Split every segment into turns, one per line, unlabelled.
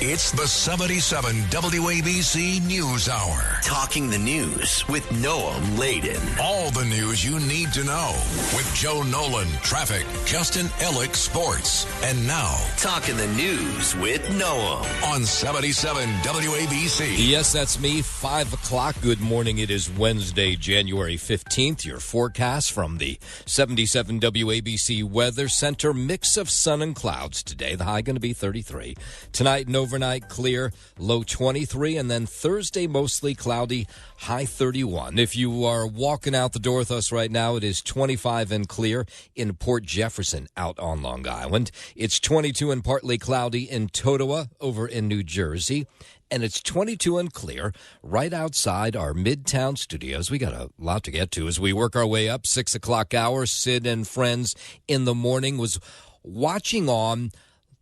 It's the 77 WABC News Hour.
Talking the news with Noam Laden.
All the news you need to know with Joe Nolan, traffic, Justin Ellick, sports. And now,
Talking the news with Noam
on 77 WABC.
Yes, that's me. 5 o'clock. Good morning. It is Wednesday, January 15th. Your forecast from the 77 WABC Weather Center. Mix of sun and clouds today. The high going to be 33. Tonight and overnight clear, low 23, and then Thursday mostly cloudy, high 31. If you are walking out the door with us right now, it is 25 and clear in Port Jefferson out on Long Island. It's 22 and partly cloudy in Totowa over in New Jersey. And it's 22 and clear right outside our Midtown studios. We got a lot to get to as we work our way up. 6 o'clock hour, Sid and friends in the morning was watching on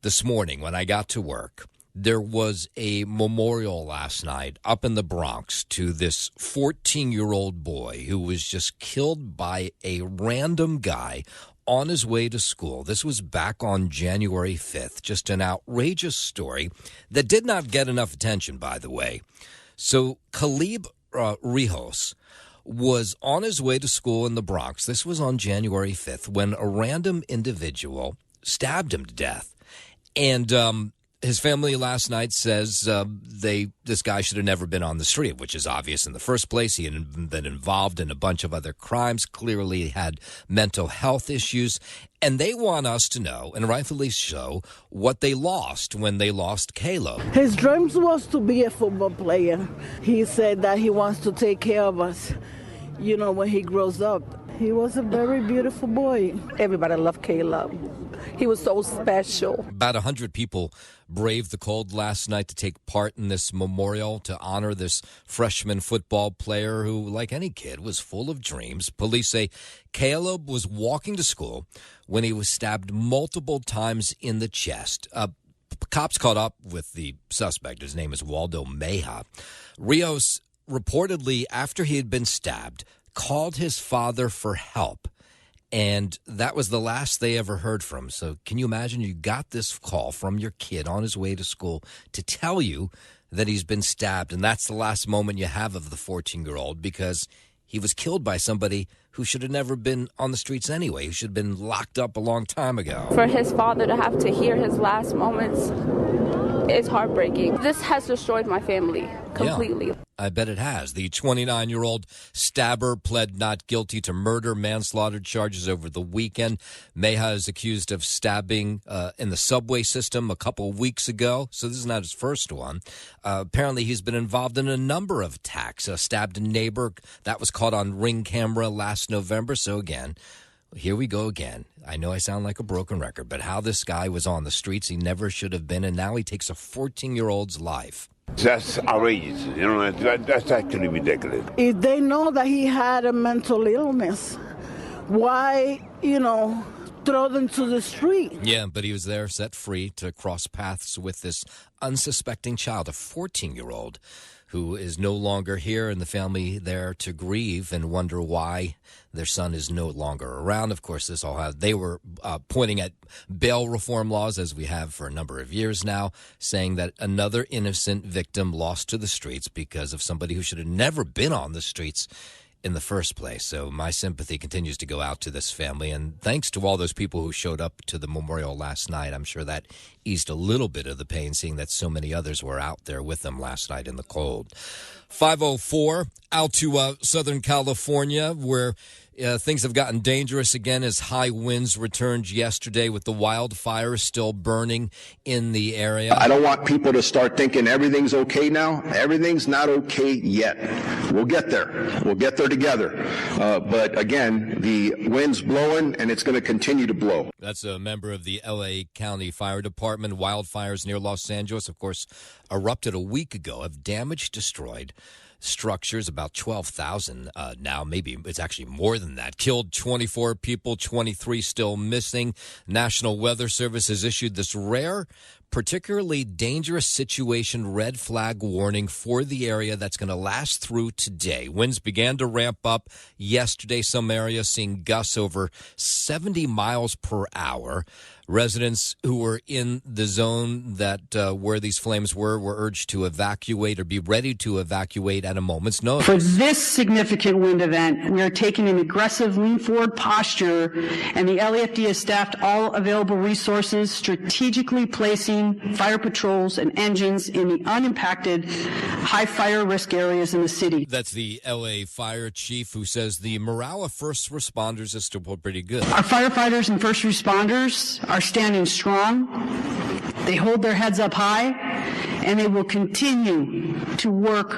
this morning when I got to work. There was a memorial last night up in the Bronx to this 14-year-old boy who was just killed by a random guy on his way to school. This was back on January 5th. Just an outrageous story that did not get enough attention, by the way. So Caleb Rijos was on his way to school in the Bronx. This was on January 5th when a random individual stabbed him to death. And his family last night says this guy should have never been on the street, which is obvious in the first place. He had been involved in a bunch of other crimes, clearly had mental health issues. And they want us to know, and rightfully so, what they lost when they lost Caleb.
His dreams was to be a football player. He said that he wants to take care of us, when he grows up. He was a very beautiful boy.
Everybody loved Caleb. He was so special.
About 100 people braved the cold last night to take part in this memorial to honor this freshman football player who, like any kid, was full of dreams. Police say Caleb was walking to school when he was stabbed multiple times in the chest. Cops caught up with the suspect. His name is Waldo Meja. Rios reportedly, after he had been stabbed, called his father for help. And that was the last they ever heard from. So can you imagine you got this call from your kid on his way to school to tell you that he's been stabbed, and that's the last moment you have of the 14-year-old because he was killed by somebody who should have never been on the streets anyway, who should have been locked up a long time ago.
For his father to have to hear his last moments is heartbreaking. This has destroyed my family completely.
Yeah, I bet it has. The 29-year-old stabber pled not guilty to murder, manslaughter charges over the weekend. Meja is accused of stabbing in the subway system a couple of weeks ago, so this is not his first one. Apparently, he's been involved in a number of attacks. Stabbed a neighbor. That was caught on Ring camera last November. So again, here we go again. I know I sound like a broken record, but how this guy was on the streets, he never should have been, and now he takes a 14-year-old's life.
That's outrageous. That's actually ridiculous.
If they know that he had a mental illness, why, throw them to the street?
Yeah, but he was there set free to cross paths with this unsuspecting child, a 14-year-old, who is no longer here, and the family there to grieve and wonder why their son is no longer around. Of course, they were pointing at bail reform laws, as we have for a number of years now, saying that another innocent victim lost to the streets because of somebody who should have never been on the streets in the first place. So my sympathy continues to go out to this family, and thanks to all those people who showed up to the memorial last night. I'm sure that eased a little bit of the pain, seeing that so many others were out there with them last night in the cold. 5:04 out to Southern California, where things have gotten dangerous again as high winds returned yesterday with the wildfires still burning in the area.
I don't want people to start thinking everything's okay now. Everything's not okay yet. We'll get there. We'll get there together. But again, the wind's blowing, and it's going to continue to blow.
That's a member of the L.A. County Fire Department. Wildfires near Los Angeles, of course, erupted a week ago, have damaged, destroyed structures, about 12,000 now. Maybe it's actually more than that. Killed 24 people, 23 still missing. National Weather Service has issued this rare, particularly dangerous situation red flag warning for the area that's going to last through today. Winds began to ramp up yesterday. Some areas seeing gusts over 70 miles per hour. Residents who were in the zone that where these flames were urged to evacuate or be ready to evacuate at a moment's notice.
For this significant wind event, we are taking an aggressive lean-forward posture, and the LAFD has staffed all available resources, strategically placing fire patrols and engines in the unimpacted high fire risk areas in the city. That's
the LA fire chief who says the morale of first responders is still pretty good.
Our firefighters and first responders are standing strong. They hold their heads up high, and they will continue to work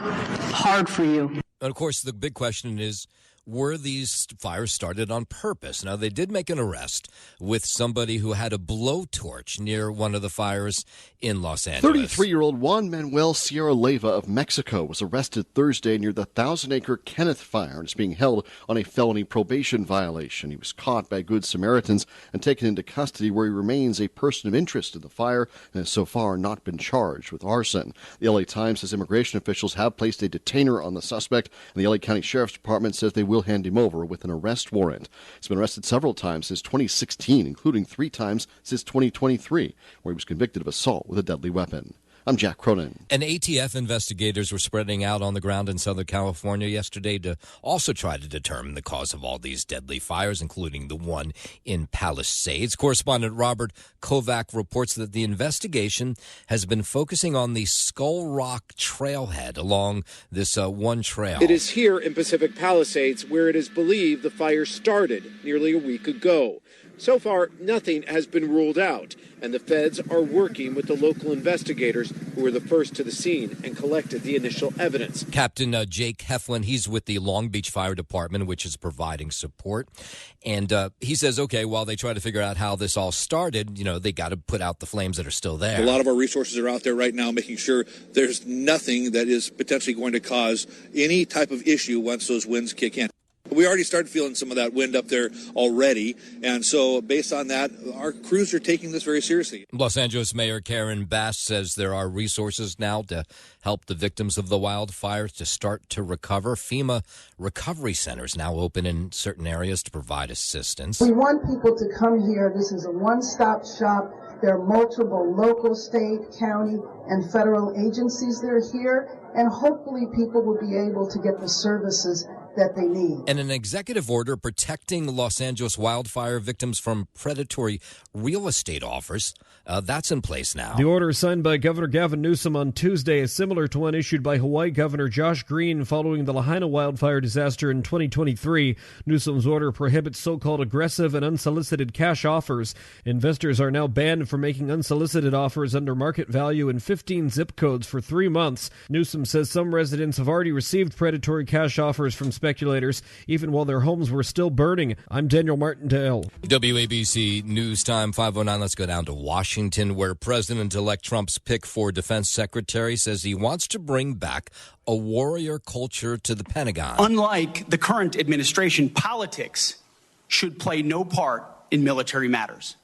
hard for you.
And of course, the big question is, were these fires started on purpose? Now, they did make an arrest with somebody who had a blowtorch near one of the fires in Los Angeles.
33-year-old Juan Manuel Sierra Leyva of Mexico was arrested Thursday near the 1,000-acre Kenneth fire and is being held on a felony probation violation. He was caught by Good Samaritans and taken into custody, where he remains a person of interest in the fire and has so far not been charged with arson. The LA Times says immigration officials have placed a detainer on the suspect, and the LA County Sheriff's Department says they will hand him over with an arrest warrant. He's been arrested several times since 2016, including 3 times since 2023, where he was convicted of assault with a deadly weapon. I'm Jack Cronin.
And ATF investigators were spreading out on the ground in Southern California yesterday to also try to determine the cause of all these deadly fires, including the one in Palisades. Correspondent Robert Kovac reports that the investigation has been focusing on the Skull Rock trailhead along this one trail.
It is here in Pacific Palisades where it is believed the fire started nearly a week ago. So far, nothing has been ruled out, and the feds are working with the local investigators who were the first to the scene and collected the initial evidence.
Captain Jake Heflin, he's with the Long Beach Fire Department, which is providing support. And he says, okay, while they try to figure out how this all started, they got to put out the flames that are still there.
A lot of our resources are out there right now making sure there's nothing that is potentially going to cause any type of issue once those winds kick in. We already started feeling some of that wind up there already, and so based on that, our crews are taking this very seriously.
Los Angeles Mayor Karen Bass says there are resources now to help the victims of the wildfires to start to recover. FEMA recovery centers now open in certain areas to provide assistance.
We want people to come here. This is a one-stop shop. There are multiple local, state, county, and federal agencies that are here, and hopefully people will be able to get the services that they need.
And an executive order protecting Los Angeles wildfire victims from predatory real estate offers, that's in place now.
The order signed by Governor Gavin Newsom on Tuesday is similar to one issued by Hawaii Governor Josh Green following the Lahaina wildfire disaster in 2023. Newsom's order prohibits so-called aggressive and unsolicited cash offers. Investors are now banned from making unsolicited offers under market value in 15 zip codes for 3 months. Newsom says some residents have already received predatory cash offers from speculators, even while their homes were still burning. I'm Daniel Martindale.
WABC News Time 5:09. Let's go down to Washington, where President-elect Trump's pick for defense secretary says he wants to bring back a warrior culture to the Pentagon.
Unlike the current administration, politics should play no part in military matters.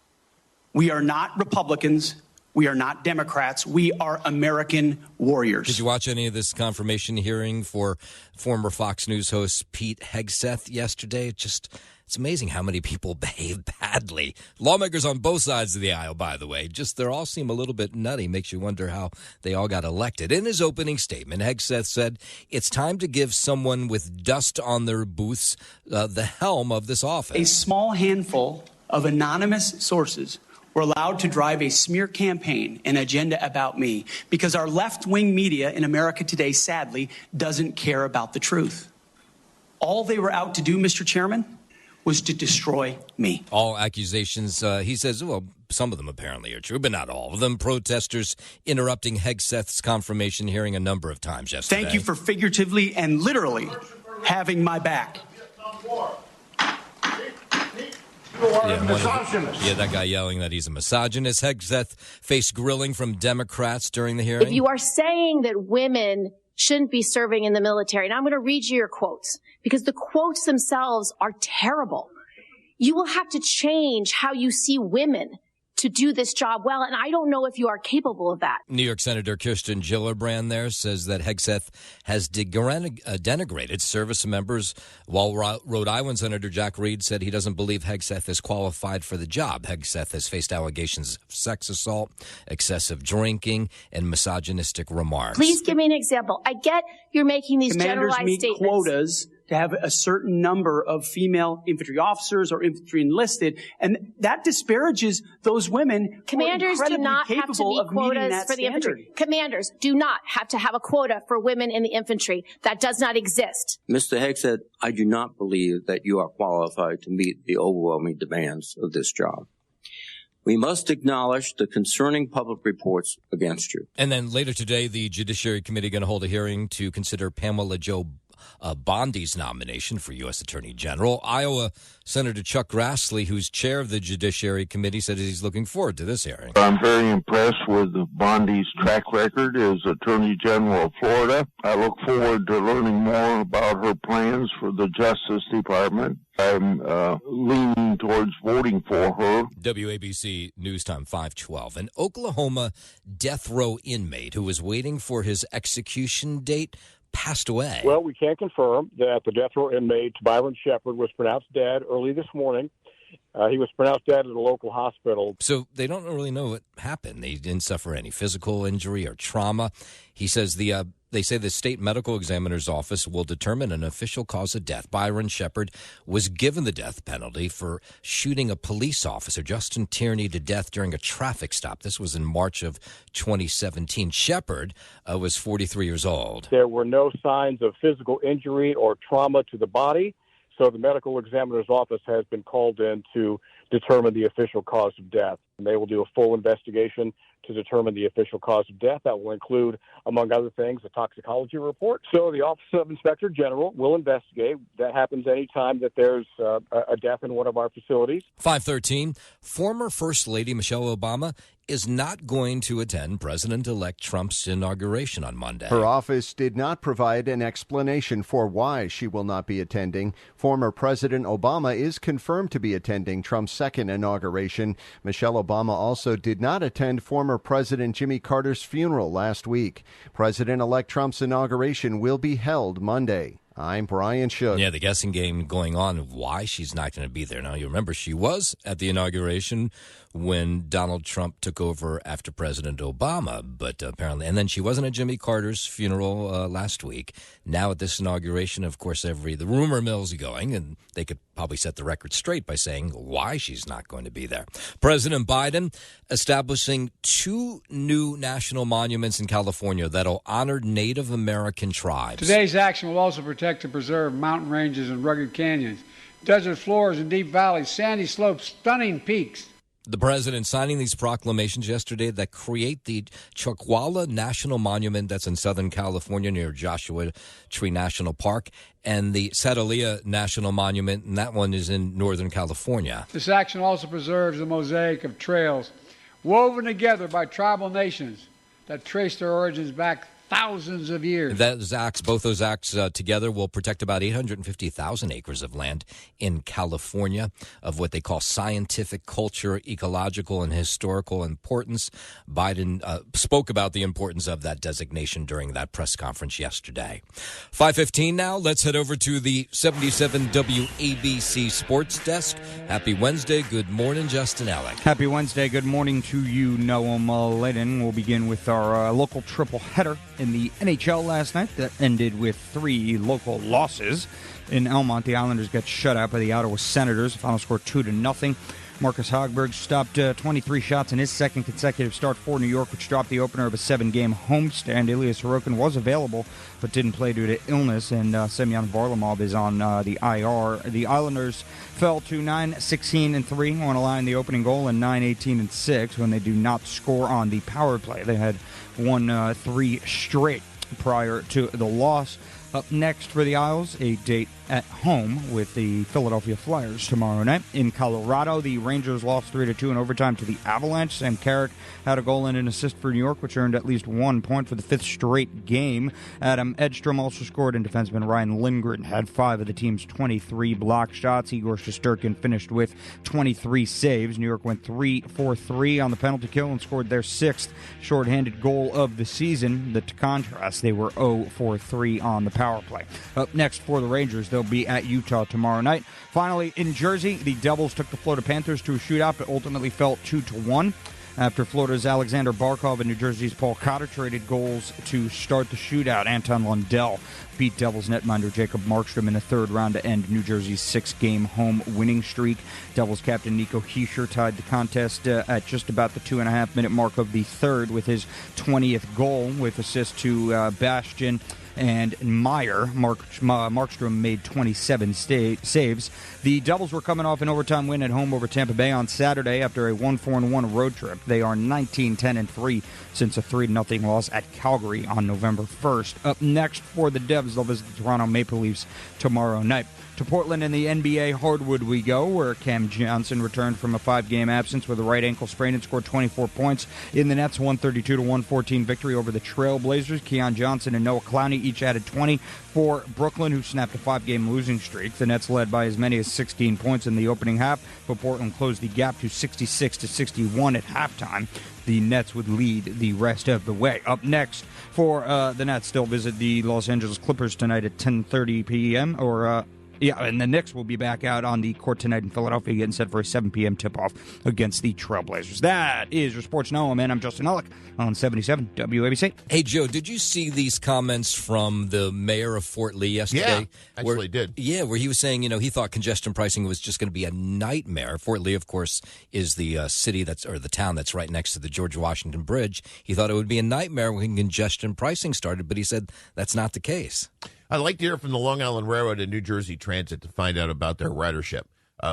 We are not Republicans. We are not Democrats. We are American warriors.
Did you watch any of this confirmation hearing for former Fox News host Pete Hegseth yesterday? It's amazing how many people behave badly. Lawmakers on both sides of the aisle, by the way. They all seem a little bit nutty. Makes you wonder how they all got elected. In his opening statement, Hegseth said, it's time to give someone with dust on their boots the helm of this office.
A small handful of anonymous sources were allowed to drive a smear campaign, an agenda about me, because our left-wing media in America today, sadly, doesn't care about the truth. All they were out to do, Mr. Chairman, was to destroy me.
All accusations, he says, well, some of them apparently are true, but not all of them. Protesters interrupting Hegseth's confirmation hearing a number of times yesterday.
Thank you for figuratively and literally having my back.
That guy yelling that he's a misogynist. Hegseth faced grilling from Democrats during the hearing.
If you are saying that women shouldn't be serving in the military, and I'm going to read you your quotes, because the quotes themselves are terrible. You will have to change how you see women to do this job well, and I don't know if you are capable of that.
New York Senator Kirsten Gillibrand there says that Hegseth has denigrated service members, while Rhode Island Senator Jack Reed said he doesn't believe Hegseth is qualified for the job. Hegseth has faced allegations of sex assault, excessive drinking, and misogynistic remarks.
Please give me an example. I get you're making these
Commanders
generalized
meet
statements.
Quotas to have a certain number of female infantry officers or infantry enlisted, and that disparages those women.
Commanders
who are
do not have to
capable
meet
of meeting
quotas
that
for the
standard.
infantry. Commanders do not have to have a quota for women in the infantry. That does not exist.
Mr. Hegseth, I do not believe that you are qualified to meet the overwhelming demands of this job. We must acknowledge the concerning public reports against you.
And then later today, the Judiciary Committee going to hold a hearing to consider Pamela Jo Bondi's nomination for U.S. Attorney General. Iowa Senator Chuck Grassley, who's chair of the Judiciary Committee, said he's looking forward to this hearing.
I'm very impressed with Bondi's track record as Attorney General of Florida. I look forward to learning more about her plans for the Justice Department. I'm leaning towards voting for her.
WABC News Time 512. An Oklahoma death row inmate who was waiting for his execution date passed away.
Well, we can confirm that the death row inmate, Byron Shepard, was pronounced dead early this morning. He was pronounced dead at a local hospital.
So they don't really know what happened. They didn't suffer any physical injury or trauma. He says they say the state medical examiner's office will determine an official cause of death. Byron Shepard was given the death penalty for shooting a police officer, Justin Tierney, to death during a traffic stop. This was in March of 2017. Shepard was 43 years old.
There were no signs of physical injury or trauma to the body. So the medical examiner's office has been called in to determine the official cause of death. And they will do a full investigation to determine the official cause of death. That will include, among other things, a toxicology report. So the Office of Inspector General will investigate. That happens any time that there's a death in one of our facilities.
513, former First Lady Michelle Obama is not going to attend President-elect Trump's inauguration on Monday.
Her office did not provide an explanation for why she will not be attending. Former President Obama is confirmed to be attending Trump's second inauguration. Michelle Obama also did not attend former President Jimmy Carter's funeral last week. President-elect Trump's inauguration will be held Monday. I'm Brian Shook.
Yeah, the guessing game going on of why she's not going to be there. Now, you remember she was at the inauguration when Donald Trump took over after President Obama, but apparently, and then she wasn't at Jimmy Carter's funeral last week. Now at this inauguration, of course, the rumor mill's going, and they could probably set the record straight by saying why she's not going to be there. President Biden establishing 2 new national monuments in California that'll honor Native American tribes.
Today's action will also protect and preserve mountain ranges and rugged canyons, desert floors and deep valleys, sandy slopes, stunning peaks.
The president signing these proclamations yesterday that create the Choquala National Monument that's in Southern California near Joshua Tree National Park, and the Sedalia National Monument, and that one is in Northern California.
This action also preserves the mosaic of trails woven together by tribal nations that trace their origins back thousands of years.
Both those acts together will protect about 850,000 acres of land in California of what they call scientific, culture, ecological, and historical importance. Biden spoke about the importance of that designation during that press conference yesterday. 5:15 now. Let's head over to the 77 WABC Sports Desk. Happy Wednesday. Good morning, Justin Ellick.
Happy Wednesday. Good morning to you, Noam Layden. We'll begin with our local triple header in the NHL last night that ended with 3 local losses. In Elmont, the Islanders got shut out by the Ottawa Senators. The final score 2-0. Marcus Hogberg stopped 23 shots in his second consecutive start for New York, which dropped the opener of a 7-game homestand. Elias Sorokin was available, but didn't play due to illness, and Semyon Varlamov is on the IR. The Islanders fell to 9-16-3 on a line the opening goal, and 9-18-6 when they do not score on the power play. They had won 3 straight prior to the loss. Up next for the Isles, a date at home with the Philadelphia Flyers tomorrow night. In Colorado, the Rangers lost 3-2 in overtime to the Avalanche. Sam Carrick had a goal and an assist for New York, which earned at least 1 point for the fifth straight game. Adam Edstrom also scored, and defenseman Ryan Lindgren had 5 of the team's 23 block shots. Igor Shesterkin finished with 23 saves. New York went 3-for-3 on the penalty kill and scored their 6th shorthanded goal of the season. To contrast, they were 0-for-3 on the power play. Up next for the Rangers, they'll be at Utah tomorrow night. Finally, in Jersey, the Devils took the Florida Panthers to a shootout, but ultimately fell 2-1. After Florida's Alexander Barkov and New Jersey's Paul Cotter traded goals to start the shootout, Anton Lundell beat Devils netminder Jacob Markstrom in the third round to end New Jersey's 6-game home winning streak. Devils captain Nico Hischier tied the contest at just about the 2.5-minute mark of the third with his 20th goal, with assists to Bastian and Meyer. Markstrom made 27 saves. The Devils were coming off an overtime win at home over Tampa Bay on Saturday after a 1-4-1 road trip. They are 19-10-3 since a 3-0 loss at Calgary on November 1st. Up next for the Devs, they'll visit the Toronto Maple Leafs tomorrow night. To Portland in the NBA hardwood we go, where Cam Johnson returned from a 5-game absence with a right ankle sprain and scored 24 points in the Nets' 132-114 victory over the Trailblazers. Keon Johnson and Noah Clowney each added 20 for Brooklyn, who snapped a 5-game losing streak. The Nets led by as many as 16 points in the opening half, but Portland closed the gap to 66-61 at halftime. The Nets would lead the rest of the way. Up next for the Nets, they'll visit the Los Angeles Clippers tonight at 10:30 p.m. And the Knicks will be back out on the court tonight in Philadelphia, getting set for a 7 p.m. tip-off against the Trailblazers. That is your Sports Now, man. I'm Justin Ellick on 77 WABC.
Hey, Joe, did you see these comments from the mayor of Fort Lee yesterday?
Yeah, actually did.
Yeah, where he was saying, he thought congestion pricing was just going to be a nightmare. Fort Lee, of course, is the the town that's right next to the George Washington Bridge. He thought it would be a nightmare when congestion pricing started, but he said that's not the case.
I'd like to hear from the Long Island Railroad and New Jersey Transit to find out about their ridership,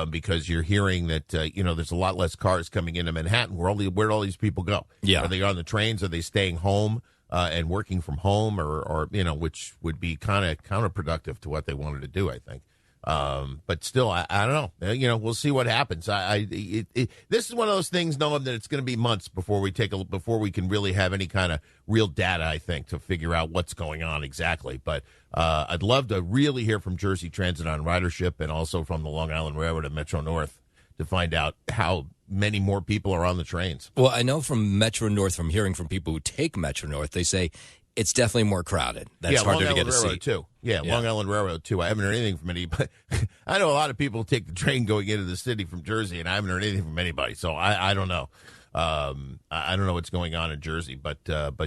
because you're hearing that, there's a lot less cars coming into Manhattan. Where'd all these people go?
Yeah.
Are they on the trains? Are they staying home and working from home, or which would be kind of counterproductive to what they wanted to do, I think. But still, I don't know. We'll see what happens. This is one of those things, knowing that it's going to be months before we can really have any kind of real data, I think, to figure out what's going on exactly. But I'd love to really hear from Jersey Transit on ridership, and also from the Long Island Railroad and Metro North to find out how many more people are on the trains.
Well, I know from Metro North, from hearing from people who take Metro North, they say it's definitely more crowded. That's harder to get a seat.
Too. Yeah, Long Island Railroad, too. I haven't heard anything from anybody. I know a lot of people take the train going into the city from Jersey, and I haven't heard anything from anybody. So I don't know. I don't know what's going on in Jersey. But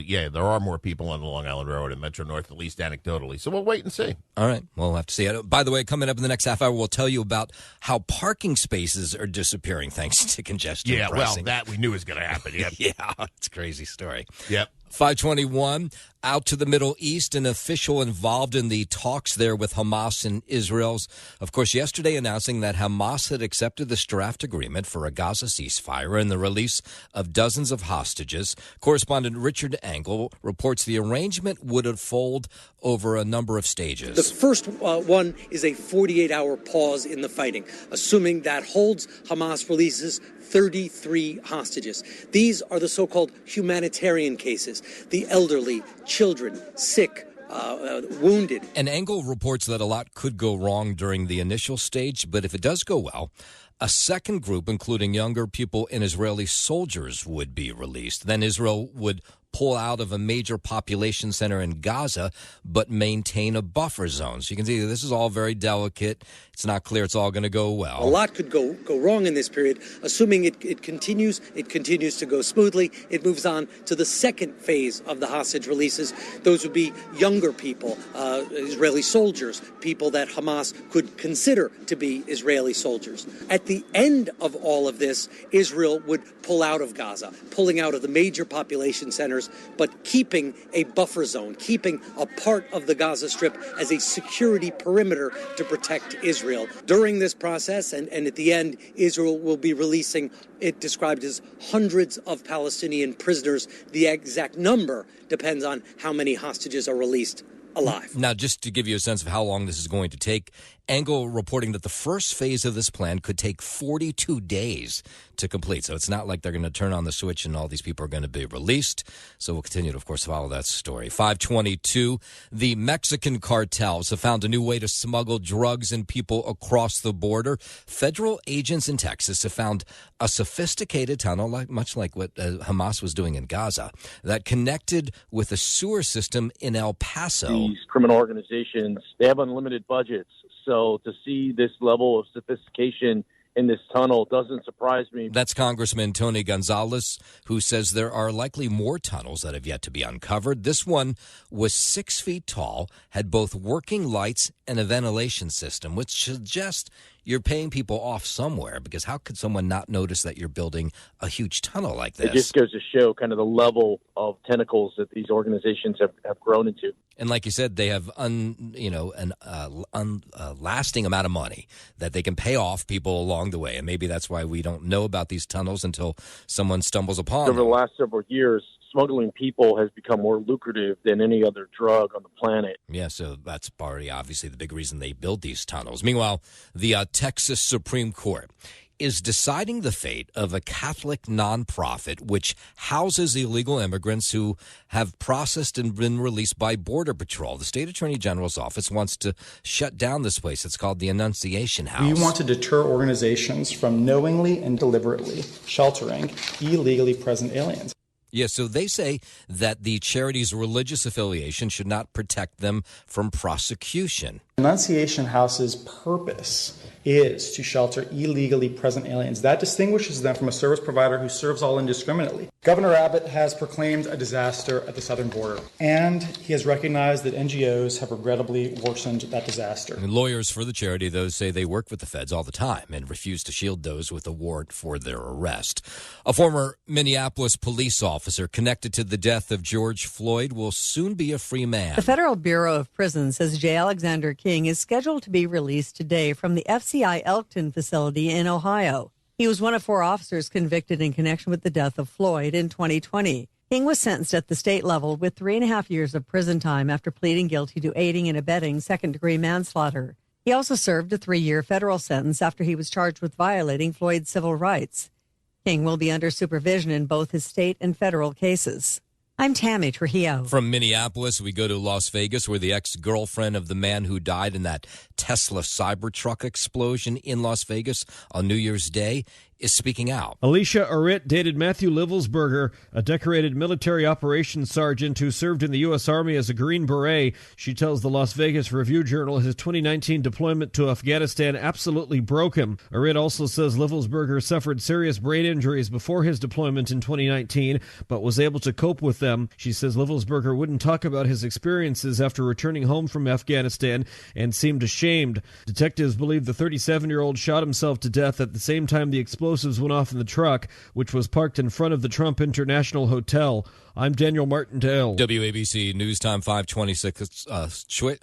yeah, there are more people on the Long Island Railroad and Metro North, at least anecdotally. So we'll wait and see.
All right. We'll have to see. By the way, coming up in the next half hour, we'll tell you about how parking spaces are disappearing thanks to congestion pricing.
Well, that we knew was going to happen. Yep.
Yeah, it's a crazy story.
Yep.
521, out to the Middle East, an official involved in the talks there with Hamas and Israel's, of course, yesterday announcing that Hamas had accepted this draft agreement for a Gaza ceasefire and the release of dozens of hostages. Correspondent Richard Engel reports the arrangement would unfold over a number of stages.
The first one is a 48-hour pause in the fighting, assuming that holds. Hamas releases 33 hostages. These are the so-called humanitarian cases, the elderly, children, sick, wounded.
And Engel reports that a lot could go wrong during the initial stage, but if it does go well, a second group, including younger people and Israeli soldiers, would be released. Then Israel would pull out of a major population center in Gaza, but maintain a buffer zone. So you can see this is all very delicate. It's not clear it's all going to go well.
A lot could go wrong in this period. Assuming it continues to go smoothly, it moves on to the second phase of the hostage releases. Those would be younger people, Israeli soldiers, people that Hamas could consider to be Israeli soldiers. At the end of all of this, Israel would pull out of Gaza, pulling out of the major population centers, but keeping a buffer zone, keeping a part of the Gaza Strip as a security perimeter to protect Israel. During this process, and at the end, Israel will be releasing, it described as hundreds of Palestinian prisoners. The exact number depends on how many hostages are released alive.
Now, just to give you a sense of how long this is going to take, Engel reporting that the first phase of this plan could take 42 days to complete. So it's not like they're going to turn on the switch and all these people are going to be released. So we'll continue to, of course, follow that story. 522, the Mexican cartels have found a new way to smuggle drugs and people across the border. Federal agents in Texas have found a sophisticated tunnel, much like what Hamas was doing in Gaza, that connected with a sewer system in El Paso.
These criminal organizations, they have unlimited budgets. So to see this level of sophistication in this tunnel doesn't surprise me.
That's Congressman Tony Gonzalez, who says there are likely more tunnels that have yet to be uncovered. This one was 6 feet tall, had both working lights and a ventilation system, which suggests you're paying people off somewhere, because how could someone not notice that you're building a huge tunnel like this?
It just goes to show kind of the level of tentacles that these organizations have grown into.
And like you said, they have lasting amount of money that they can pay off people along the way. And maybe that's why we don't know about these tunnels until someone stumbles upon them.
Over the last several years, smuggling people has become more lucrative than any other drug on the planet.
Yeah, so that's probably obviously the big reason they build these tunnels. Meanwhile, the Texas Supreme Court is deciding the fate of a Catholic nonprofit which houses illegal immigrants who have processed and been released by Border Patrol. The state attorney general's office wants to shut down this place. It's called the Annunciation House.
We want to deter organizations from knowingly and deliberately sheltering illegally present aliens.
Yeah, so they say that the charity's religious affiliation should not protect them from prosecution.
Annunciation House's purpose is to shelter illegally present aliens. That distinguishes them from a service provider who serves all indiscriminately. Governor Abbott has proclaimed a disaster at the southern border, and he has recognized that NGOs have regrettably worsened that disaster.
And lawyers for the charity, those say they work with the feds all the time and refuse to shield those with a warrant for their arrest. A former Minneapolis police officer connected to the death of George Floyd will soon be a free man.
The Federal Bureau of Prisons says J. Alexander King is scheduled to be released today from the FCI Elkton facility in Ohio. He was one of 4 officers convicted in connection with the death of Floyd in 2020. King was sentenced at the state level with 3.5 years of prison time after pleading guilty to aiding and abetting second-degree manslaughter. He also served a 3-year federal sentence after he was charged with violating Floyd's civil rights. King will be under supervision in both his state and federal cases. I'm Tammy Trujillo.
From Minneapolis, we go to Las Vegas, where the ex-girlfriend of the man who died in that Tesla Cybertruck explosion in Las Vegas on New Year's Day is speaking out.
Alicia Arrit dated Matthew Livelsberger, a decorated military operations sergeant who served in the U.S. Army as a Green Beret. She tells the Las Vegas Review-Journal his 2019 deployment to Afghanistan absolutely broke him. Arrit also says Livelsberger suffered serious brain injuries before his deployment in 2019, but was able to cope with them. She says Livelsberger wouldn't talk about his experiences after returning home from Afghanistan and seemed ashamed. Detectives believe the 37-year-old shot himself to death at the same time the explosives went off in the truck, which was parked in front of the Trump International Hotel. I'm Daniel Martindale.
WABC News Time 526. Let's try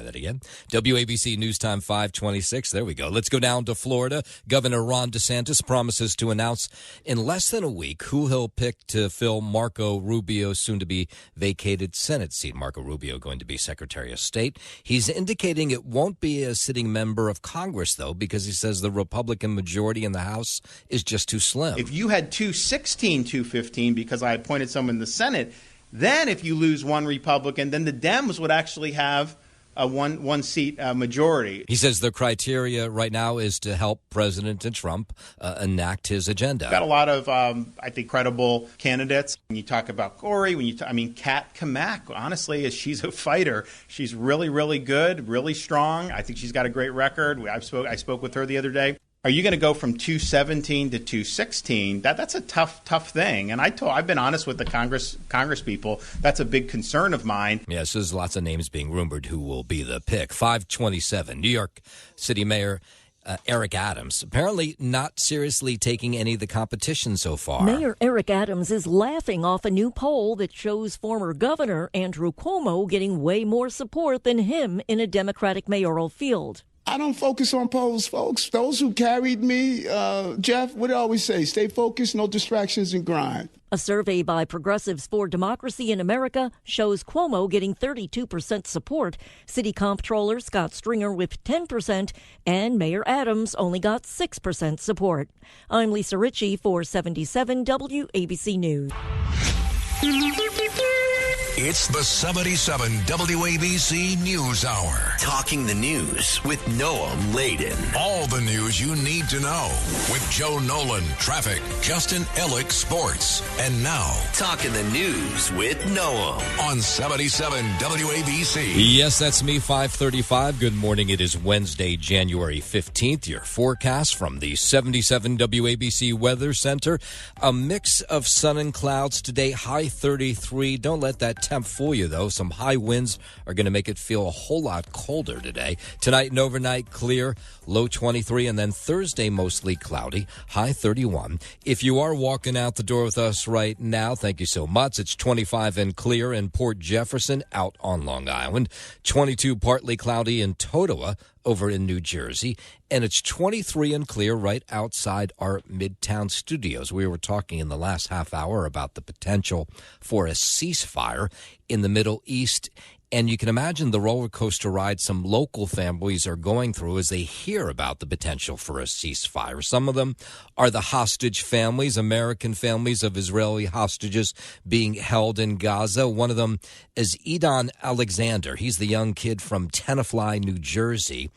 that again. WABC News Time 526. There we go. Let's go down to Florida. Governor Ron DeSantis promises to announce in less than a week who he'll pick to fill Marco Rubio's soon-to-be vacated Senate seat. Marco Rubio going to be Secretary of State. He's indicating it won't be a sitting member of Congress, though, because he says the Republican majority in the House is just too slim.
If you had 216, 215, because I appointed someone in the Senate, then if you lose one Republican, then the Dems would actually have a one seat majority.
He says the criteria right now is to help President Trump enact his agenda.
Got a lot of, I think, credible candidates. When you talk about Corey, Kat Kamak, honestly, she's a fighter. She's really, really good, really strong. I think she's got a great record. I spoke with her the other day. Are you going to go from 217 to 216? That's a tough thing. And I've been honest with the Congress people. That's a big concern of mine.
Yes, there's lots of names being rumored who will be the pick. 527, New York City Mayor Eric Adams, apparently not seriously taking any of the competition so far.
Mayor Eric Adams is laughing off a new poll that shows former Governor Andrew Cuomo getting way more support than him in a Democratic mayoral field.
I don't focus on polls, folks. Those who carried me, Jeff, what do I always say? Stay focused, no distractions, and grind.
A survey by Progressives for Democracy in America shows Cuomo getting 32% support, City Comptroller Scott Stringer with 10%, and Mayor Adams only got 6% support. I'm Lisa Ritchie for 77 WABC News.
It's the 77 WABC News Hour.
Talking the news with Noam Laden.
All the news you need to know with Joe Nolan, traffic, Justin Ellick, sports. And now,
Talking the news with Noam
on 77 WABC.
Yes, that's me, 5:35. Good morning. It is Wednesday, January 15th. Your forecast from the 77 WABC Weather Center. A mix of sun and clouds today, high 33. Don't let that temp fool you, though. Some high winds are going to make it feel a whole lot colder today. Tonight and overnight, clear, low 23, and then Thursday, mostly cloudy, high 31. If you are walking out the door with us right now, thank you so much. It's 25 and clear in Port Jefferson, out on Long Island. 22 partly cloudy in Totowa, over in New Jersey, and it's 23 and clear right outside our Midtown studios. We were talking in the last half hour about the potential for a ceasefire in the Middle East, and you can imagine the roller coaster ride some local families are going through as they hear about the potential for a ceasefire. Some of them are the hostage families, American families of Israeli hostages being held in Gaza. One of them is Edan Alexander. He's the young kid from Tenafly, New Jersey.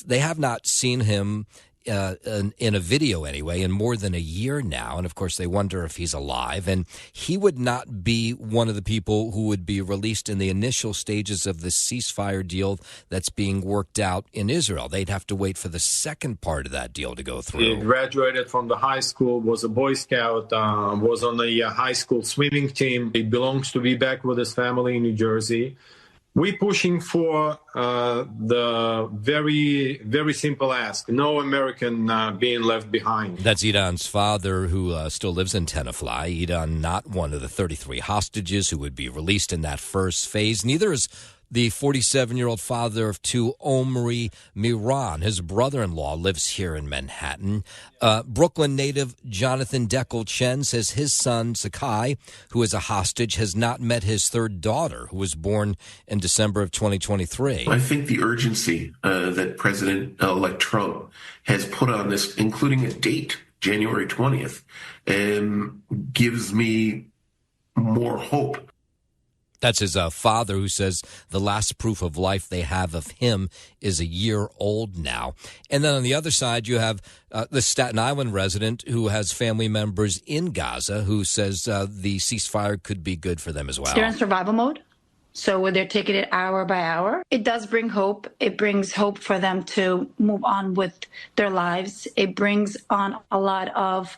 They have not seen him in a video anyway in more than a year now, and of course they wonder if he's alive, and he would not be one of the people who would be released in the initial stages of the ceasefire deal that's being worked out in Israel. They'd have to wait for the second part of that deal to go through.
He graduated from the high school, was a Boy Scout, was on the high school swimming team. He belongs to be back with his family in New Jersey. We're pushing for the very, very simple ask. No American being left behind.
That's Edan's father, who still lives in Tenafly. Edan, not one of the 33 hostages who would be released in that first phase. Neither is the 47-year-old father of two, Omri Miran. His brother-in-law lives here in Manhattan. Brooklyn native Jonathan Deckel Chen says his son, Sakai, who is a hostage, has not met his third daughter, who was born in December of 2023.
I think the urgency that President-elect Trump has put on this, including a date, January 20th, gives me more hope.
That's his father, who says the last proof of life they have of him is a year old now. And then on the other side, you have the Staten Island resident who has family members in Gaza who says the ceasefire could be good for them as well.
They're in survival mode. So they're taking it hour by hour. It does bring hope. It brings hope for them to move on with their lives. It brings on a lot of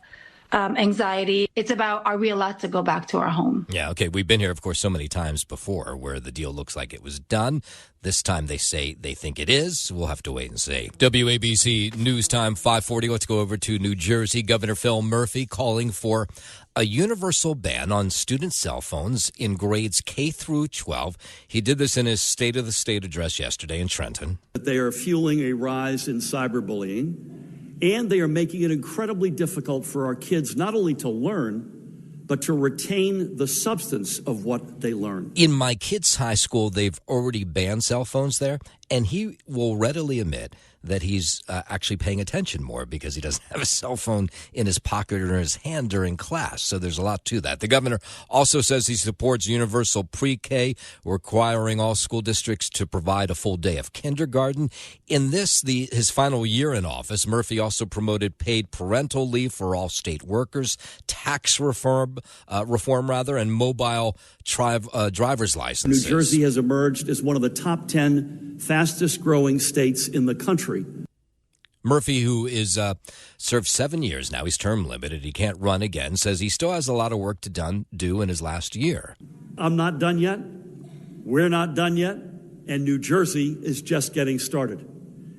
anxiety. It's about, are we allowed to go back to our home?
Yeah, okay. We've been here, of course, so many times before where the deal looks like it was done. This time they say they think it is. We'll have to wait and see. WABC News Time 540. Let's go over to New Jersey. Governor Phil Murphy calling for a universal ban on student cell phones in grades K through 12. He did this in his State of the State address yesterday in Trenton.
They are fueling a rise in cyberbullying. And they are making it incredibly difficult for our kids not only to learn, but to retain the substance of what they learn.
In my kids' high school, they've already banned cell phones there, and he will readily admit that he's actually paying attention more because he doesn't have a cell phone in his pocket or in his hand during class. So there's a lot to that. The governor also says he supports universal pre-K, requiring all school districts to provide a full day of kindergarten. In his final year in office, Murphy also promoted paid parental leave for all state workers, tax reform, and mobile driver's licenses.
New Jersey has emerged as one of the top 10 fastest growing states in the country.
Murphy, who is served 7 years now, he's term limited, he can't run again, says he still has a lot of work to do in his last year.
I'm not done yet. We're not done yet. And New Jersey is just getting started.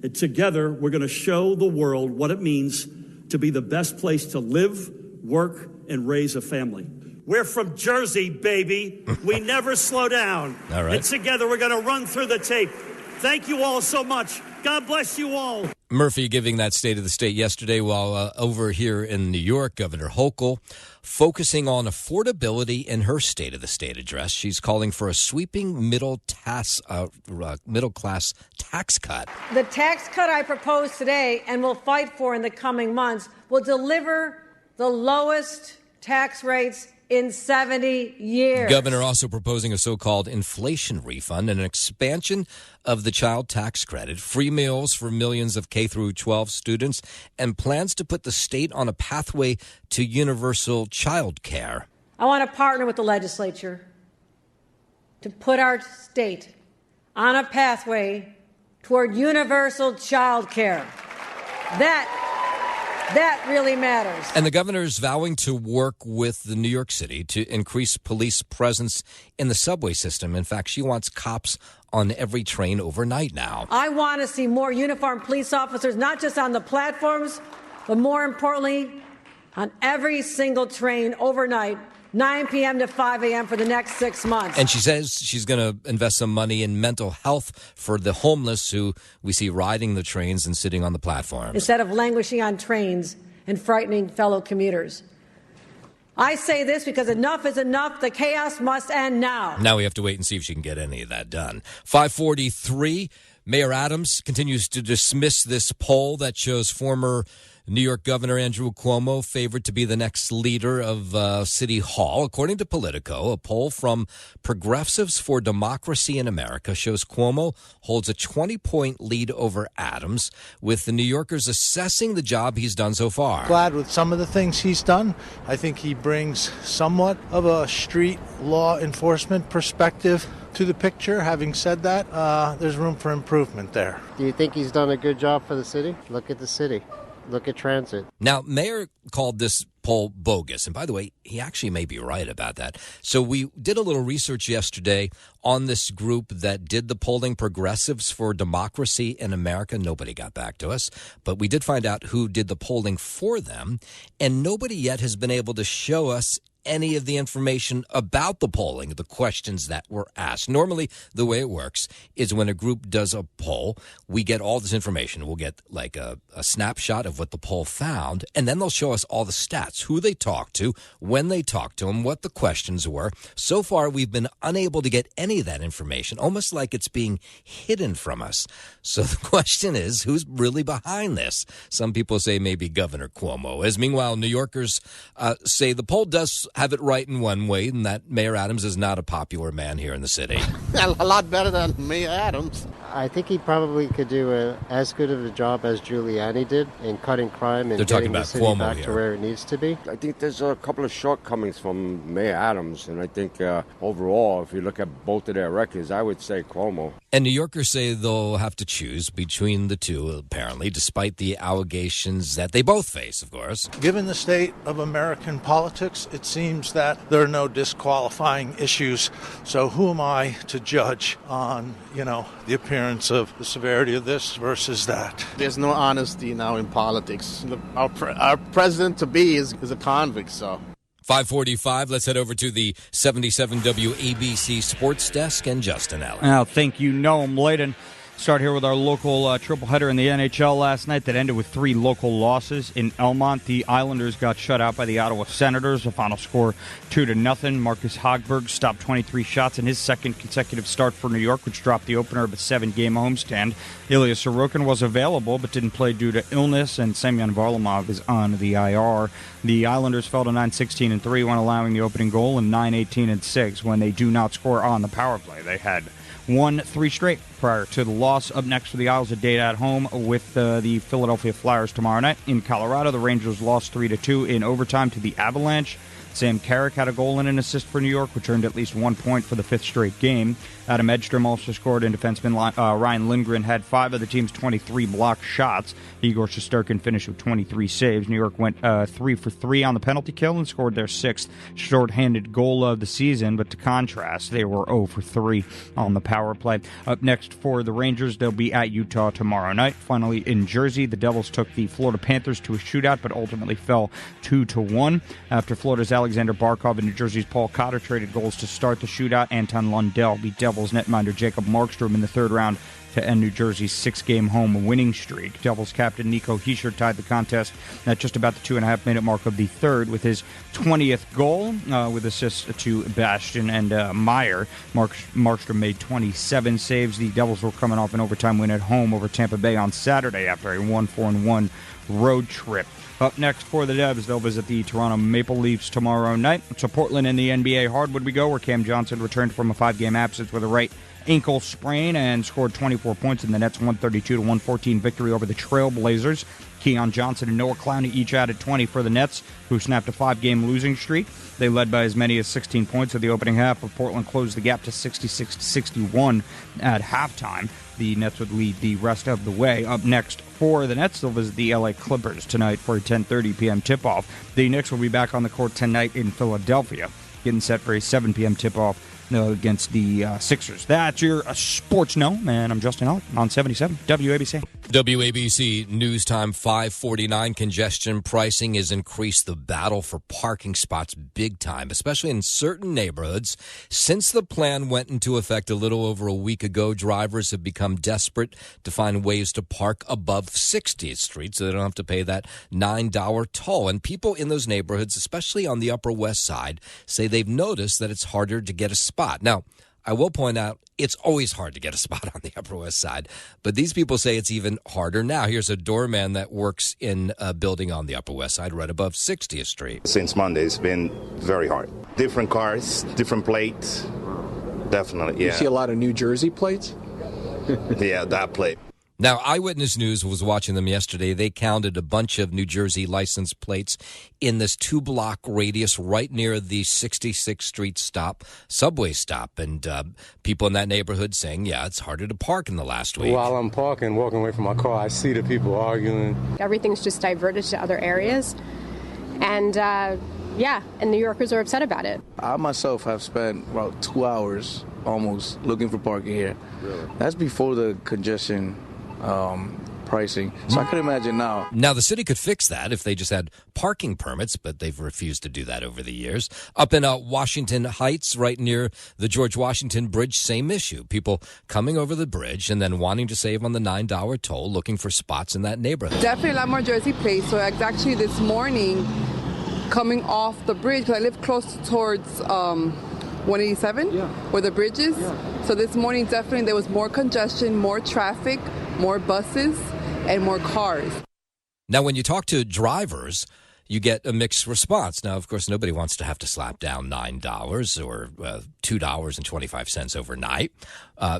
And together, we're going to show the world what it means to be the best place to live, work, and raise a family. We're from Jersey, baby. We never slow down.
All right.
And together, we're going to run through the tape. Thank you all so much. God bless you all.
Murphy giving that State of the State yesterday, while over here in New York, Governor Hochul focusing on affordability in her State of the State address. She's calling for a sweeping middle class tax cut.
The tax cut I propose today and will fight for in the coming months will deliver the lowest tax rates in 70 years.
Governor also proposing a so-called inflation refund and an expansion of the child tax credit, free meals for millions of K-12 students, and plans to put the state on a pathway to universal child care.
I want to partner with the legislature to put our state on a pathway toward universal child care. That really matters.
And the governor is vowing to work with the New York City to increase police presence in the subway system. In fact, she wants cops on every train overnight now.
I want to see more uniformed police officers, not just on the platforms, but more importantly, on every single train overnight, 9 p.m. to 5 a.m. for the next 6 months.
And she says she's going to invest some money in mental health for the homeless who we see riding the trains and sitting on the platforms,
instead of languishing on trains and frightening fellow commuters. I say this because enough is enough. The chaos must end now.
Now we have to wait and see if she can get any of that done. 5:43, Mayor Adams continues to dismiss this poll that shows former New York Governor Andrew Cuomo favored to be the next leader of City Hall. According to Politico, a poll from Progressives for Democracy in America shows Cuomo holds a 20-point lead over Adams, with the New Yorkers assessing the job he's done so far.
Glad with some of the things he's done. I think he brings somewhat of a street law enforcement perspective to the picture. Having said that, there's room for improvement there.
Do you think he's done a good job for the city? Look at the city. Look at transit.
Now, Mayor called this poll bogus. And by the way, he actually may be right about that. So we did a little research yesterday on this group that did the polling, Progressives for Democracy in America. Nobody got back to us, but we did find out who did the polling for them. And nobody yet has been able to show us any of the information about the polling, the questions that were asked. Normally, the way it works is when a group does a poll, we get all this information. We'll get like a snapshot of what the poll found, and then they'll show us all the stats, who they talked to, when they talked to them, what the questions were. So far, we've been unable to get any of that information, almost like it's being hidden from us. So the question is, who's really behind this? Some people say maybe Governor Cuomo, as meanwhile, New Yorkers say the poll does have it right in one way, and that Mayor Adams is not a popular man here in the city.
A lot better than Mayor Adams. I think he probably could do as good of a job as Giuliani did in cutting crime and getting the city
Cuomo
back
here
to where it needs to be.
I think there's a couple of shortcomings from Mayor Adams, and I think overall, if you look at both of their records, I would say Cuomo.
And New Yorkers say they'll have to choose between the two, apparently, despite the allegations that they both face, of course.
Given the state of American politics, it seems that there are no disqualifying issues. So who am I to judge on, the appearance of the severity of this versus that?
There's no honesty now in politics. Our president-to-be is a convict, so.
5:45, let's head over to the 77 WABC Sports Desk and Justin Allen.
Now, thank you, Noam Layden. Start here with our local triple header in the NHL last night that ended with 3 local losses. In Elmont, the Islanders got shut out by the Ottawa Senators. The final score 2-0. Marcus Hogberg stopped 23 shots in his second consecutive start for New York, which dropped the opener of a 7-game homestand. Ilya Sorokin was available but didn't play due to illness, and Semyon Varlamov is on the IR. The Islanders fell to 9-16-3 when allowing the opening goal and 9-18-6 when they do not score on the power play. They had won 3 straight prior to the loss. Up next for the Isles of Dade at home with the Philadelphia Flyers tomorrow night. In Colorado, the Rangers lost 3-2 in overtime to the Avalanche. Sam Carrick had a goal and an assist for New York, which earned at least 1 point for the 5th straight game. Adam Edstrom also scored, and defenseman Ryan Lindgren had 5 of the team's 23 blocked shots. Igor Shesterkin finished with 23 saves. New York went 3 for 3 on the penalty kill and scored their 6th shorthanded goal of the season, but to contrast, they were 0 for 3 on the power play. Up next for the Rangers, they'll be at Utah tomorrow night. Finally, in Jersey, the Devils took the Florida Panthers to a shootout, but ultimately fell 2-1 after Florida's Alex Alexander Barkov and New Jersey's Paul Cotter traded goals to start the shootout. Anton Lundell beat Devils netminder Jacob Markstrom in the third round to end New Jersey's 6-game home winning streak. Devils captain Nico Hischier tied the contest at just about the 2.5-minute mark of the third with his 20th goal, with assists to Bastian and Meyer. Markstrom made 27 saves. The Devils were coming off an overtime win at home over Tampa Bay on Saturday after a 1-4-1 road trip. Up next for the Devs, they'll visit the Toronto Maple Leafs tomorrow night. To Portland in the NBA hardwood we go, where Cam Johnson returned from a 5-game absence with a right ankle sprain and scored 24 points in the Nets' 132-114 victory over the Trailblazers. Keon Johnson and Noah Clowney each added 20 for the Nets, who snapped a 5-game losing streak. They led by as many as 16 points at the opening half, but Portland closed the gap to 66-61 at halftime. The Nets would lead the rest of the way. Up next for the Nets, they'll visit the LA Clippers tonight for a 10:30 p.m. tip-off. The Knicks will be back on the court tonight in Philadelphia, getting set for a 7 p.m. tip-off against the Sixers. That's your Sports Know, and I'm Justin Ellick on 77 WABC.
WABC News Time 5:49. Congestion pricing has increased the battle for parking spots big time, especially in certain neighborhoods. Since the plan went into effect a little over a week ago, drivers have become desperate to find ways to park above 60th Street so they don't have to pay that $9 toll. And people in those neighborhoods, especially on the Upper West Side, say they've noticed that it's harder to get a spot. Now, I will point out, it's always hard to get a spot on the Upper West Side, but these people say it's even harder now. Here's a doorman that works in a building on the Upper West Side right above 60th Street.
Since Monday, it's been very hard. Different cars, different plates, definitely, yeah.
You see a lot of New Jersey plates?
Yeah, that plate.
Now, Eyewitness News was watching them yesterday. They counted a bunch of New Jersey license plates in this 2-block radius right near the 66th Street subway stop. And people in that neighborhood saying, yeah, it's harder to park in the last week.
While I'm walking away from my car, I see the people arguing. Everything's just diverted to other areas. And, and New Yorkers are upset about it.
I myself have spent about 2 hours almost looking for parking here.
Really?
That's before the congestion pricing. So I can imagine now.
Now, the city could fix that if they just had parking permits, but they've refused to do that over the years. Up in Washington Heights, right near the George Washington Bridge, same issue. People coming over the bridge and then wanting to save on the $9 toll, looking for spots in that neighborhood.
Definitely a lot more Jersey plates. So actually this morning, coming off the bridge, because I live close towards 187, where the bridge is. Yeah. So this morning, definitely there was more congestion, more traffic, more buses, and more cars.
Now, when you talk to drivers, you get a mixed response. Now, of course, nobody wants to have to slap down $9 or $2.25 overnight.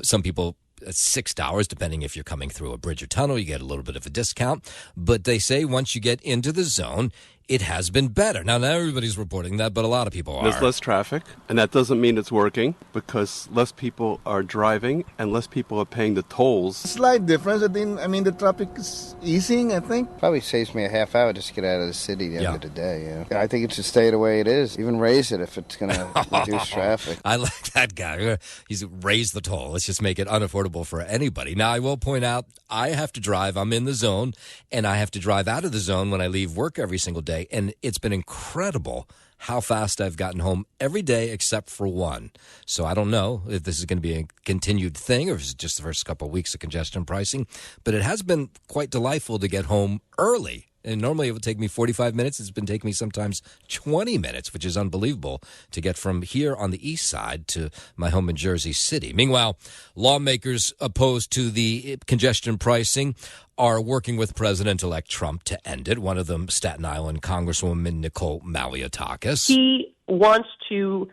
Some people, $6, depending if you're coming through a bridge or tunnel, you get a little bit of a discount. But they say once you get into the zone, it has been better. Now, not everybody's reporting that, but a lot of people are.
There's less traffic, and that doesn't mean it's working because less people are driving and less people are paying the tolls.
Slight difference. I mean, the traffic is easing, I think.
Probably saves me a half hour just to get out of the city at the end of the day. Yeah. I think it should stay the way it is. Even raise it if it's going to reduce traffic.
I like that guy. He's raised the toll. Let's just make it unaffordable for anybody. Now, I will point out, I have to drive. I'm in the zone, and I have to drive out of the zone when I leave work every single day. And it's been incredible how fast I've gotten home every day except for one. So I don't know if this is going to be a continued thing or if it's just the first couple of weeks of congestion pricing. But it has been quite delightful to get home early. And normally it would take me 45 minutes. It's been taking me sometimes 20 minutes, which is unbelievable, to get from here on the east side to my home in Jersey City. Meanwhile, lawmakers opposed to the congestion pricing are working with President-elect Trump to end it. One of them, Staten Island Congresswoman Nicole Maliotakis.
He wants to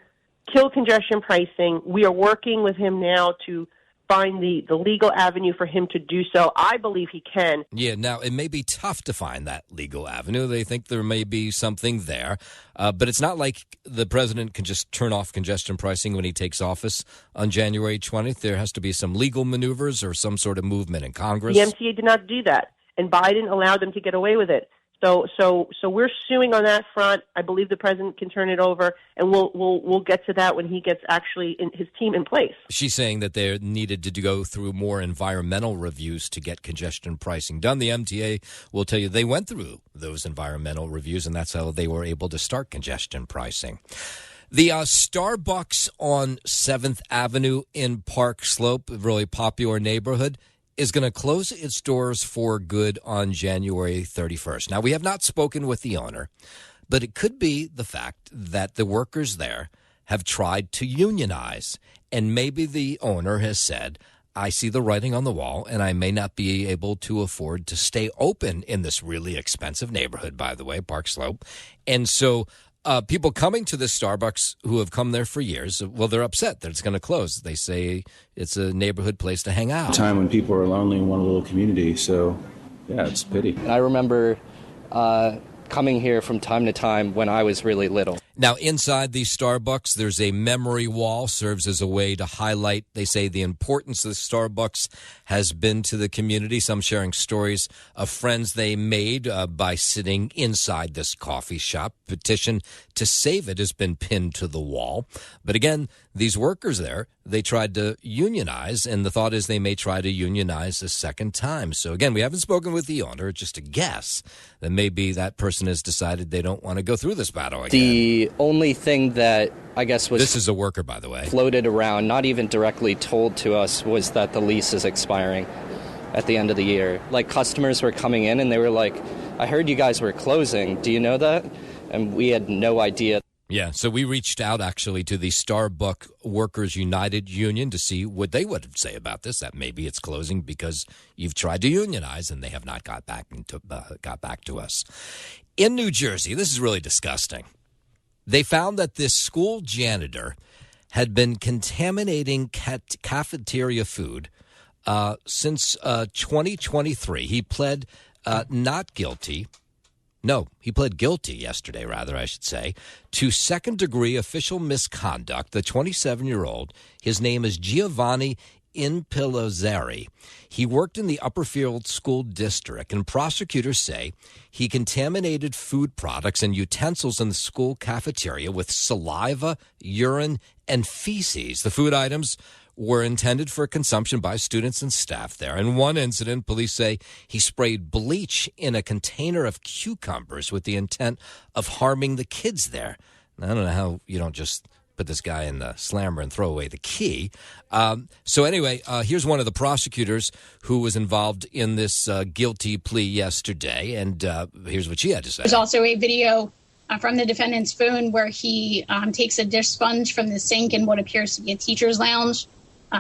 kill congestion pricing. We are working with him now to find the legal avenue for him to do so. I believe he can.
Yeah, now it may be tough to find that legal avenue. They think there may be something there, but it's not like the president can just turn off congestion pricing when he takes office on January 20th. There has to be some legal maneuvers or some sort of movement in Congress.
The MTA did not do that, and Biden allowed them to get away with it. So we're suing on that front. I believe the president can turn it over, and we'll get to that when he gets actually his team in place.
She's saying that they needed to go through more environmental reviews to get congestion pricing done. The MTA will tell you they went through those environmental reviews, and that's how they were able to start congestion pricing. The Starbucks on 7th Avenue in Park Slope, a really popular neighborhood, is going to close its doors for good on January 31st. Now, we have not spoken with the owner, but it could be the fact that the workers there have tried to unionize, and maybe the owner has said, I see the writing on the wall, and I may not be able to afford to stay open in this really expensive neighborhood, by the way, Park Slope. And so people coming to this Starbucks who have come there for years, well, they're upset that it's going to close. They say it's a neighborhood place to hang out.
A time when people are lonely and want a little community, so yeah, it's a pity.
I remember coming here from time to time when I was really little.
Now, inside the Starbucks, there's a memory wall, serves as a way to highlight, they say, the importance of the Starbucks has been to the community. Some sharing stories of friends they made by sitting inside this coffee shop. Petition to save it has been pinned to the wall. But again, these workers there, they tried to unionize, and the thought is they may try to unionize a second time. So again, we haven't spoken with the owner, just a guess that maybe that person has decided they don't want to go through this battle again.
The only thing that I guess was...
This is a worker, by the way.
...floated around, not even directly told to us, was that the lease is expiring at the end of the year. Like, customers were coming in and they were like, I heard you guys were closing. Do you know that? And we had no idea.
Yeah, so we reached out actually to the Starbucks Workers United Union to see what they would say about this, that maybe it's closing because you've tried to unionize and they have not got back to us. In New Jersey, this is really disgusting. They found that this school janitor had been contaminating cafeteria food since 2023. He pled not guilty. No, he pled guilty yesterday, rather, I should say, to second-degree official misconduct. The 27-year-old, his name is Giovanni Impilazeri. He worked in the Upperfield School District, and prosecutors say he contaminated food products and utensils in the school cafeteria with saliva, urine, and feces. The food items were intended for consumption by students and staff there. In one incident, police say he sprayed bleach in a container of cucumbers with the intent of harming the kids there. I don't know how you don't just put this guy in the slammer and throw away the key. So anyway, here's one of the prosecutors who was involved in this guilty plea yesterday, and here's what she had to say.
There's also a video from the defendant's phone where he takes a dish sponge from the sink in what appears to be a teacher's lounge.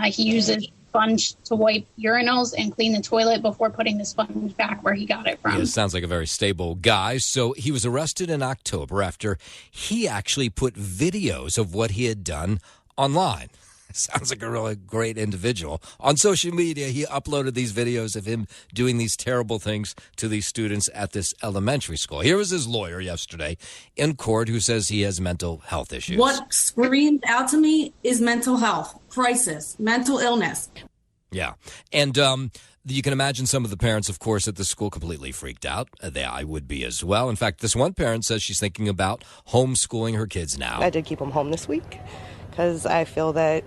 He uses sponge to wipe urinals and clean the toilet before putting the sponge back where he got it from.
Yeah, sounds like a very stable guy. So he was arrested in October after he actually put videos of what he had done online. Sounds like a really great individual. On social media, he uploaded these videos of him doing these terrible things to these students at this elementary school. Here was his lawyer yesterday in court who says he has mental health issues.
What screamed out to me is mental health, crisis, mental illness.
Yeah. And you can imagine some of the parents, of course, at the school completely freaked out. I would be as well. In fact, this one parent says she's thinking about homeschooling her kids now.
I did keep them home this week because I feel that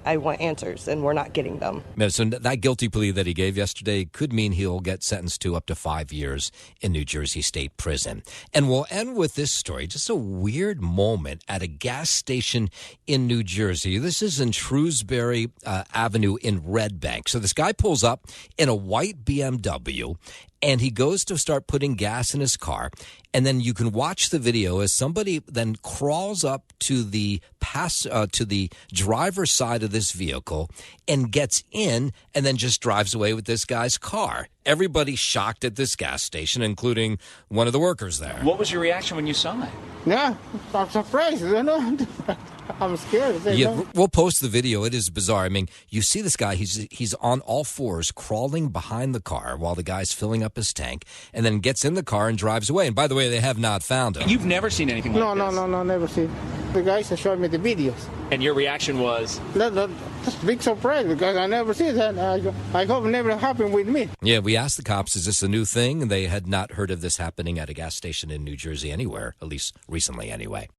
I want answers, and we're not getting them.
So that guilty plea that he gave yesterday could mean he'll get sentenced to up to 5 years in New Jersey State Prison. And we'll end with this story, just a weird moment at a gas station in New Jersey. This is in Shrewsbury Avenue in Red Bank. So this guy pulls up in a white BMW, and he goes to start putting gas in his car. And then you can watch the video as somebody then crawls up to the driver's side of this vehicle and gets in and then just drives away with this guy's car. Everybody's shocked at this gas station, including one of the workers there.
What was your reaction when you saw it?
Yeah, I'm surprised. You know?
I'm scared.
Yeah, we'll post the video. It is bizarre. I mean, you see this guy. He's on all fours, crawling behind the car while the guy's filling up his tank, and then gets in the car and drives away. And by the way, they have not found him.
You've never seen anything like this?
No, never seen. The guys showed me the videos.
And your reaction was?
That's a big surprise because I never see that. I hope it never happened with me.
Yeah, we asked the cops, is this a new thing? They had not heard of this happening at a gas station in New Jersey anywhere, at least recently anyway.